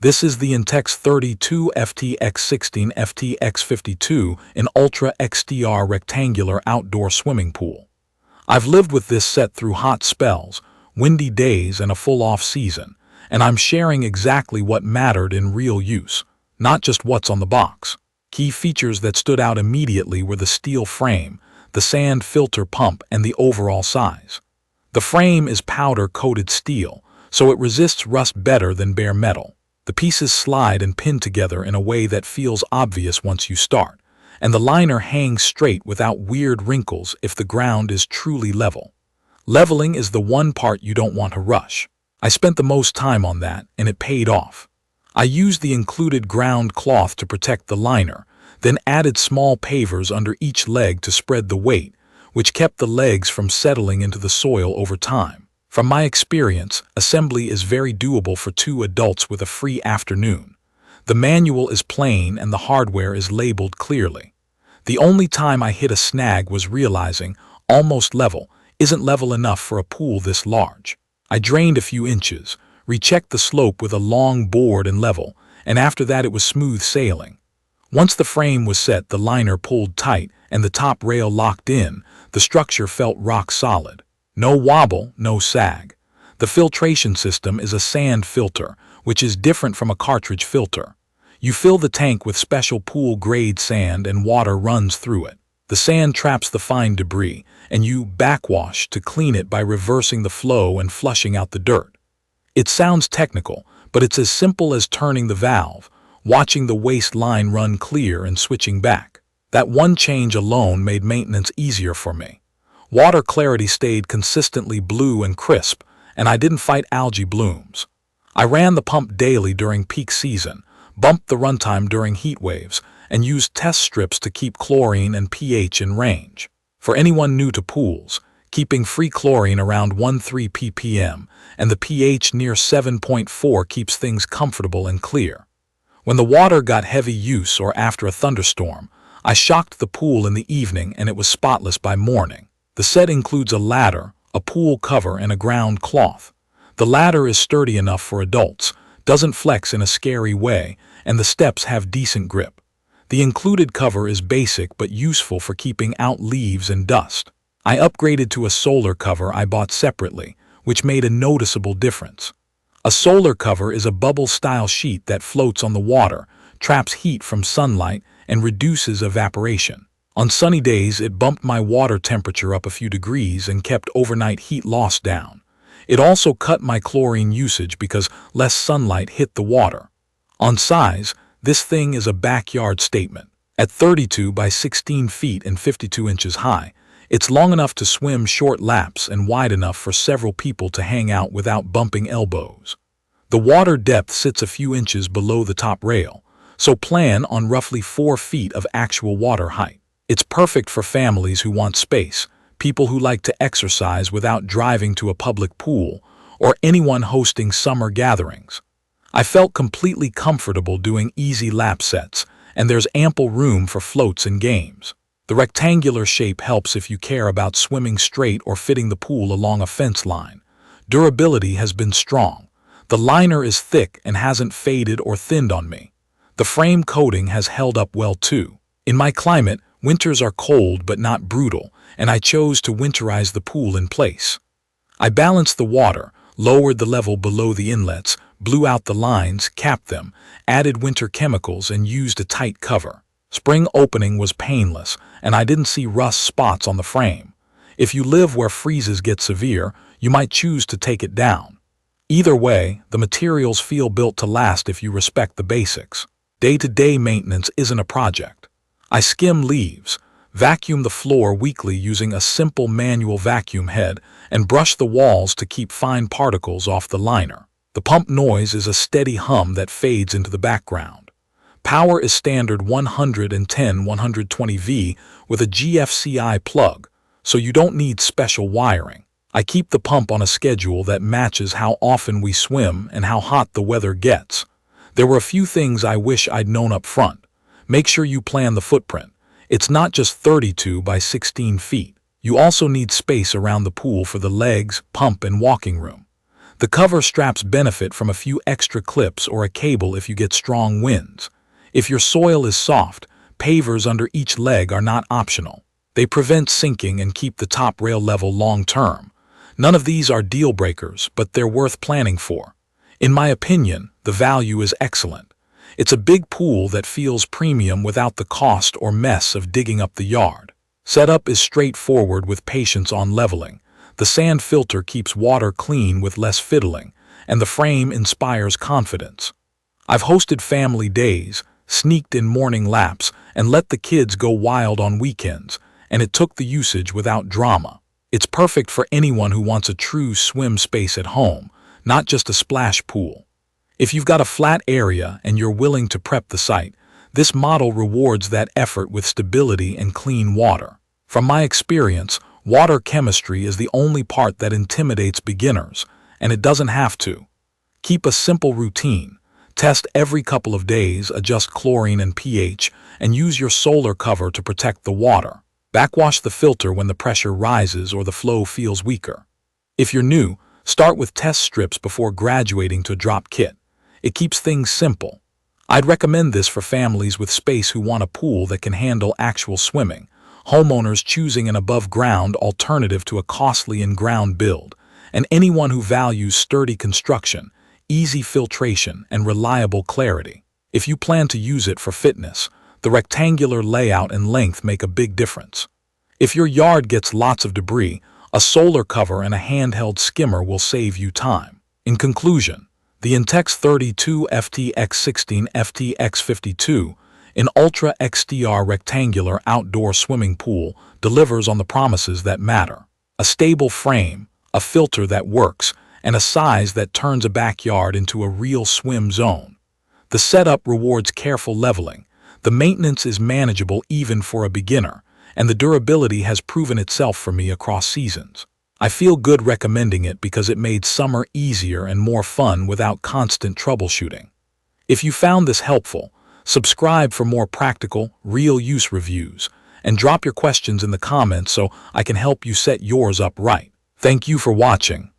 This is the Intex 32 FTX16 FTX52 in Ultra XTR rectangular outdoor swimming pool. I've lived with this set through hot spells, windy days, and a full off-season, and I'm sharing exactly what mattered in real use, not just what's on the box. Key features that stood out immediately were the steel frame, the sand filter pump, and the overall size. The frame is powder-coated steel, so it resists rust better than bare metal. The pieces slide and pin together in a way that feels obvious once you start, and the liner hangs straight without weird wrinkles if the ground is truly level. Leveling is the one part you don't want to rush. I spent the most time on that, and it paid off. I used the included ground cloth to protect the liner, then added small pavers under each leg to spread the weight, which kept the legs from settling into the soil over time. From my experience, assembly is very doable for 2 adults with a free afternoon. The manual is plain and the hardware is labeled clearly. The only time I hit a snag was realizing almost level isn't level enough for a pool this large. I drained a few inches, rechecked the slope with a long board and level, and after that it was smooth sailing. Once the frame was set, the liner pulled tight and the top rail locked in, the structure felt rock solid. No wobble, no sag. The filtration system is a sand filter, which is different from a cartridge filter. You fill the tank with special pool-grade sand and water runs through it. The sand traps the fine debris, and you backwash to clean it by reversing the flow and flushing out the dirt. It sounds technical, but it's as simple as turning the valve, watching the waste line run clear and switching back. That one change alone made maintenance easier for me. Water clarity stayed consistently blue and crisp, and I didn't fight algae blooms. I ran the pump daily during peak season, bumped the runtime during heat waves, and used test strips to keep chlorine and pH in range. For anyone new to pools, keeping free chlorine around 13 ppm and the pH near 7.4 keeps things comfortable and clear. When the water got heavy use or after a thunderstorm, I shocked the pool in the evening and it was spotless by morning. The set includes a ladder, a pool cover, and a ground cloth. The ladder is sturdy enough for adults, doesn't flex in a scary way, and the steps have decent grip. The included cover is basic but useful for keeping out leaves and dust. I upgraded to a solar cover I bought separately, which made a noticeable difference. A solar cover is a bubble-style sheet that floats on the water, traps heat from sunlight, and reduces evaporation. On sunny days, it bumped my water temperature up a few degrees and kept overnight heat loss down. It also cut my chlorine usage because less sunlight hit the water. On size, this thing is a backyard statement. At 32 by 16 feet and 52 inches high, it's long enough to swim short laps and wide enough for several people to hang out without bumping elbows. The water depth sits a few inches below the top rail, so plan on roughly 4 feet of actual water height. It's perfect for families who want space, people who like to exercise without driving to a public pool, or anyone hosting summer gatherings. I felt completely comfortable doing easy lap sets, and there's ample room for floats and games. The rectangular shape helps if you care about swimming straight or fitting the pool along a fence line. Durability has been strong. The liner is thick and hasn't faded or thinned on me. The frame coating has held up well too. In my climate, winters are cold but not brutal, and I chose to winterize the pool in place. I balanced the water, lowered the level below the inlets, blew out the lines, capped them, added winter chemicals, and used a tight cover. Spring opening was painless, and I didn't see rust spots on the frame. If you live where freezes get severe, you might choose to take it down. Either way, the materials feel built to last if you respect the basics. Day-to-day maintenance isn't a project. I skim leaves, vacuum the floor weekly using a simple manual vacuum head, and brush the walls to keep fine particles off the liner. The pump noise is a steady hum that fades into the background. Power is standard 110-120V with a GFCI plug, so you don't need special wiring. I keep the pump on a schedule that matches how often we swim and how hot the weather gets. There were a few things I wish I'd known up front. Make sure you plan the footprint. It's not just 32 by 16 feet. You also need space around the pool for the legs, pump, and walking room. The cover straps benefit from a few extra clips or a cable if you get strong winds. If your soil is soft, pavers under each leg are not optional. They prevent sinking and keep the top rail level long term. None of these are deal breakers, but they're worth planning for. In my opinion, the value is excellent. It's a big pool that feels premium without the cost or mess of digging up the yard. Setup is straightforward with patience on leveling. The sand filter keeps water clean with less fiddling, and the frame inspires confidence. I've hosted family days, sneaked in morning laps, and let the kids go wild on weekends, and it took the usage without drama. It's perfect for anyone who wants a true swim space at home, not just a splash pool. If you've got a flat area and you're willing to prep the site, this model rewards that effort with stability and clean water. From my experience, water chemistry is the only part that intimidates beginners, and it doesn't have to. Keep a simple routine. Test every couple of days, adjust chlorine and pH, and use your solar cover to protect the water. Backwash the filter when the pressure rises or the flow feels weaker. If you're new, start with test strips before graduating to a drop kit. It keeps things simple. I'd recommend this for families with space who want a pool that can handle actual swimming, homeowners choosing an above-ground alternative to a costly in-ground build, and anyone who values sturdy construction, easy filtration, and reliable clarity. If you plan to use it for fitness, the rectangular layout and length make a big difference. If your yard gets lots of debris, a solar cover and a handheld skimmer will save you time. In conclusion, the Intex 32 FTX16 FTX52, an Ultra XTR rectangular outdoor swimming pool, delivers on the promises that matter. A stable frame, a filter that works, and a size that turns a backyard into a real swim zone. The setup rewards careful leveling. The maintenance is manageable even for a beginner, and the durability has proven itself for me across seasons. I feel good recommending it because it made summer easier and more fun without constant troubleshooting. If you found this helpful, subscribe for more practical, real-use reviews, and drop your questions in the comments so I can help you set yours up right. Thank you for watching.